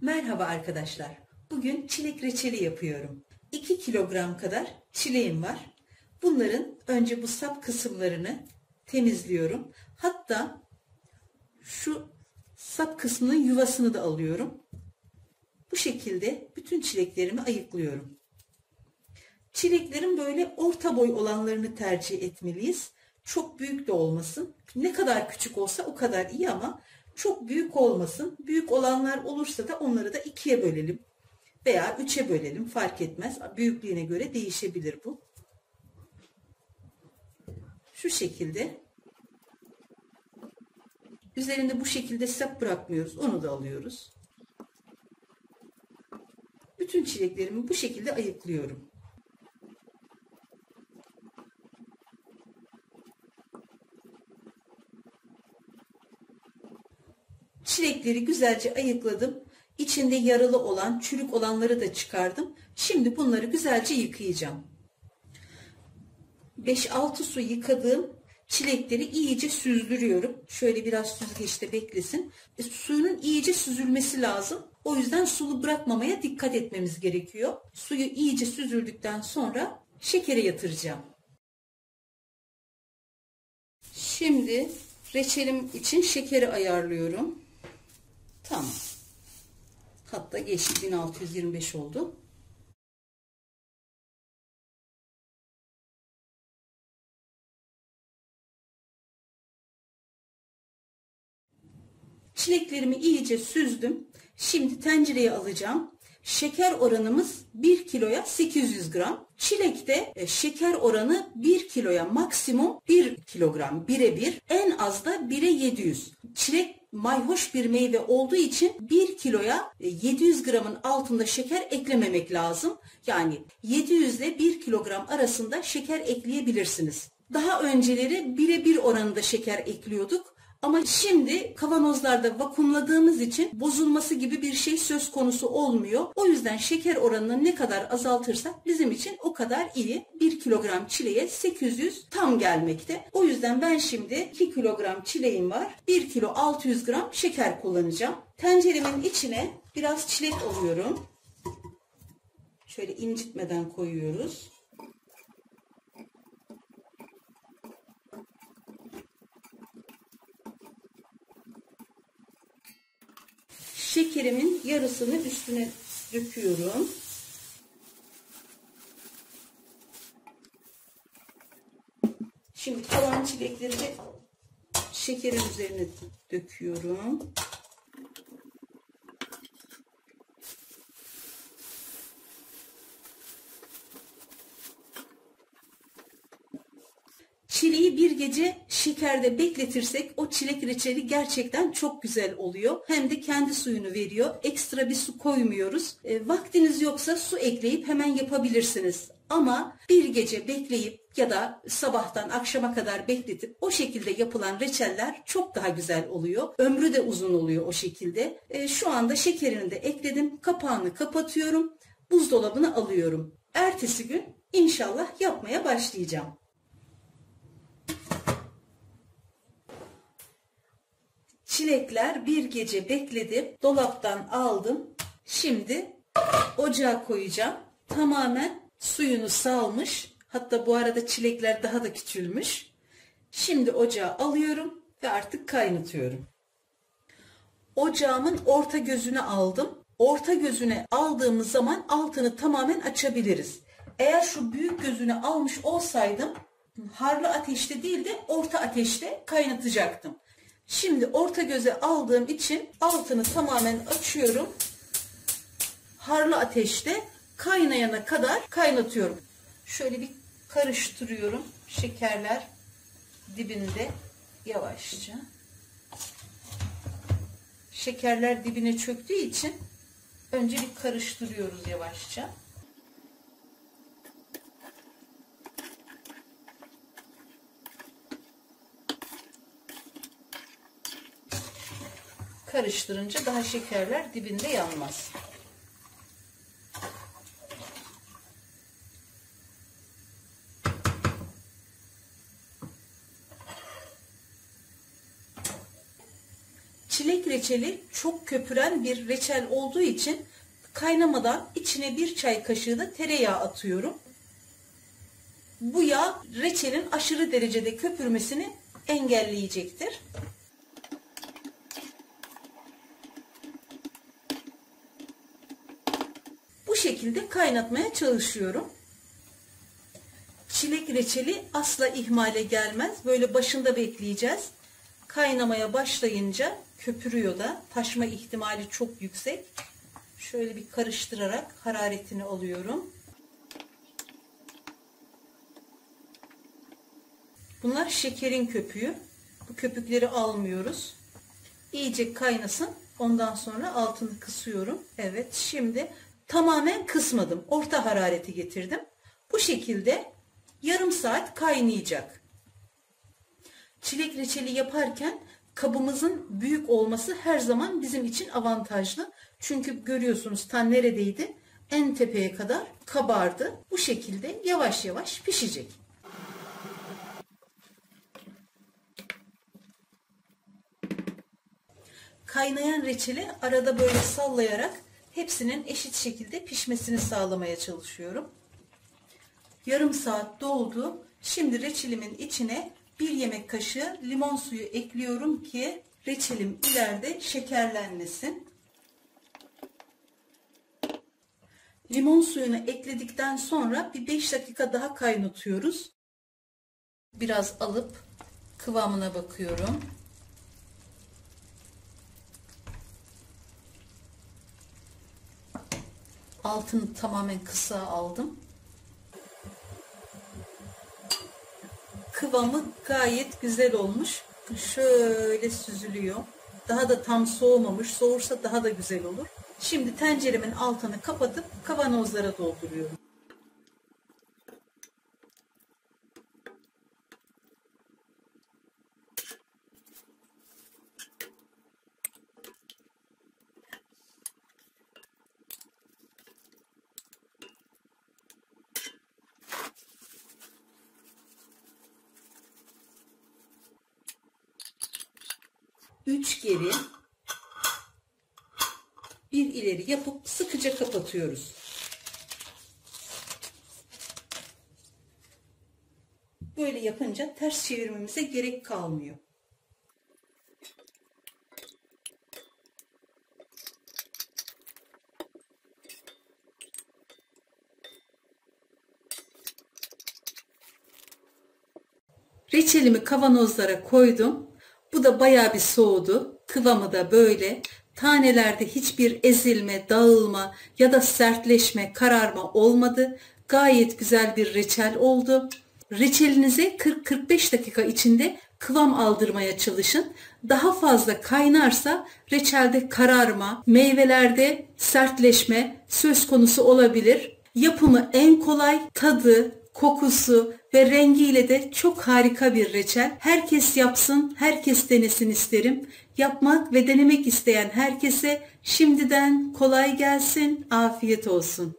Merhaba arkadaşlar. Bugün çilek reçeli yapıyorum. 2 kilogram kadar çileğim var. Bunların önce bu sap kısımlarını temizliyorum. Hatta şu sap kısmının yuvasını da alıyorum. Bu şekilde bütün çileklerimi ayıklıyorum. Çileklerin böyle orta boy olanlarını tercih etmeliyiz. Çok büyük de olmasın. Ne kadar küçük olsa o kadar iyi ama çok büyük olmasın. Büyük olanlar olursa da onları da ikiye bölelim. Veya üçe bölelim, fark etmez. Büyüklüğüne göre değişebilir bu. Şu şekilde. Üzerinde bu şekilde sap bırakmıyoruz. Onu da alıyoruz. Bütün çileklerimi bu şekilde ayıklıyorum. Çilekleri güzelce ayıkladım. İçinde yaralı olan, çürük olanları da çıkardım. Şimdi bunları güzelce yıkayacağım. 5-6 su yıkadığım çilekleri iyice süzdürüyorum. Şöyle biraz süzgeçte beklesin. Suyunun iyice süzülmesi lazım. O yüzden sulu bırakmamaya dikkat etmemiz gerekiyor. Suyu iyice süzüldükten sonra şekere yatıracağım. Şimdi reçelim için şekeri ayarlıyorum. Tamam. Hatta geçti, 1625 oldu. Çileklerimi iyice süzdüm. Şimdi tencereye alacağım. Şeker oranımız 1 kiloya 800 gram. Çilekte şeker oranı 1 kiloya maksimum 1 kilogram 1'e 1. En az da 1'e 700. Çilek mayhoş bir meyve olduğu için 1 kiloya 700 gramın altında şeker eklememek lazım. Yani 700 ile 1 kilogram arasında şeker ekleyebilirsiniz. Daha önceleri 1'e 1 oranında şeker ekliyorduk. Ama şimdi kavanozlarda vakumladığımız için bozulması gibi bir şey söz konusu olmuyor. O yüzden şeker oranını ne kadar azaltırsak bizim için o kadar iyi. 1 kilogram çileğe 800 tam gelmekte. O yüzden ben şimdi 2 kilogram çileğim var. 1 kilo 600 gram şeker kullanacağım. Tenceremin içine biraz çilek alıyorum. Şöyle incitmeden koyuyoruz. Şekerimin yarısını üstüne döküyorum. Şimdi kalan çilekleri de şekerin üzerine döküyorum. Çileği bir gece şekerde bekletirsek o çilek reçeli gerçekten çok güzel oluyor. Hem de kendi suyunu veriyor. Ekstra bir su koymuyoruz. Vaktiniz yoksa su ekleyip hemen yapabilirsiniz. Ama bir gece bekleyip ya da sabahtan akşama kadar bekletip o şekilde yapılan reçeller çok daha güzel oluyor. Ömrü de uzun oluyor o şekilde. Şu anda şekerini de ekledim. Kapağını kapatıyorum. Buzdolabına alıyorum. Ertesi gün inşallah yapmaya başlayacağım. Çilekler bir gece bekledi. Dolaptan aldım. Şimdi ocağa koyacağım. Tamamen suyunu salmış. Hatta bu arada çilekler daha da küçülmüş. Şimdi ocağa alıyorum ve artık kaynatıyorum. Ocağımın orta gözüne aldım. Orta gözüne aldığımız zaman altını tamamen açabiliriz. Eğer şu büyük gözüne almış olsaydım harlı ateşte değil de orta ateşte kaynatacaktım. Şimdi orta göze aldığım için altını tamamen açıyorum. Harlı ateşte kaynayana kadar kaynatıyorum. Şöyle bir karıştırıyorum. Şekerler dibinde yavaşça. Şekerler dibine çöktüğü için önce bir karıştırıyoruz yavaşça. Karıştırınca daha şekerler dibinde yanmaz. Çilek reçeli çok köpüren bir reçel olduğu için kaynamadan içine bir çay kaşığı da tereyağı atıyorum. Bu yağ reçelin aşırı derecede köpürmesini engelleyecektir. Bu şekilde kaynatmaya çalışıyorum. Çilek reçeli asla ihmale gelmez. Böyle başında bekleyeceğiz. Kaynamaya başlayınca köpürüyor da, taşma ihtimali çok yüksek. Şöyle bir karıştırarak hararetini alıyorum. Bunlar şekerin köpüğü. Bu köpükleri almıyoruz. İyice kaynasın. Ondan sonra altını kısıyorum. Evet, şimdi tamamen kısmadım. Orta harareti getirdim. Bu şekilde yarım saat kaynayacak. Çilek reçeli yaparken kabımızın büyük olması her zaman bizim için avantajlı. Çünkü görüyorsunuz tan neredeydi? En tepeye kadar kabardı. Bu şekilde yavaş yavaş pişecek. Kaynayan reçeli arada böyle sallayarak hepsinin eşit şekilde pişmesini sağlamaya çalışıyorum. Yarım saat doldu. Şimdi reçelimin içine 1 yemek kaşığı limon suyu ekliyorum ki reçelim ileride şekerlenmesin. Limon suyunu ekledikten sonra bir 5 dakika daha kaynatıyoruz. Biraz alıp kıvamına bakıyorum. Altını tamamen kısa aldım. Kıvamı gayet güzel olmuş. Şöyle süzülüyor. Daha da tam soğumamış. Soğursa daha da güzel olur. Şimdi tenceremin altını kapatıp kavanozlara dolduruyorum. Üç geri, bir ileri yapıp sıkıca kapatıyoruz. Böyle yapınca ters çevirmemize gerek kalmıyor. Reçelimi kavanozlara koydum. Bu da bayağı bir soğudu. Kıvamı da böyle. Tanelerde hiçbir ezilme, dağılma ya da sertleşme, kararma olmadı. Gayet güzel bir reçel oldu. Reçelinize 40-45 dakika içinde kıvam aldırmaya çalışın. Daha fazla kaynarsa reçelde kararma, meyvelerde sertleşme söz konusu olabilir. Yapımı en kolay, tadı, kokusu ve rengiyle de çok harika bir reçel. Herkes yapsın, herkes denesin isterim. Yapmak ve denemek isteyen herkese şimdiden kolay gelsin, afiyet olsun.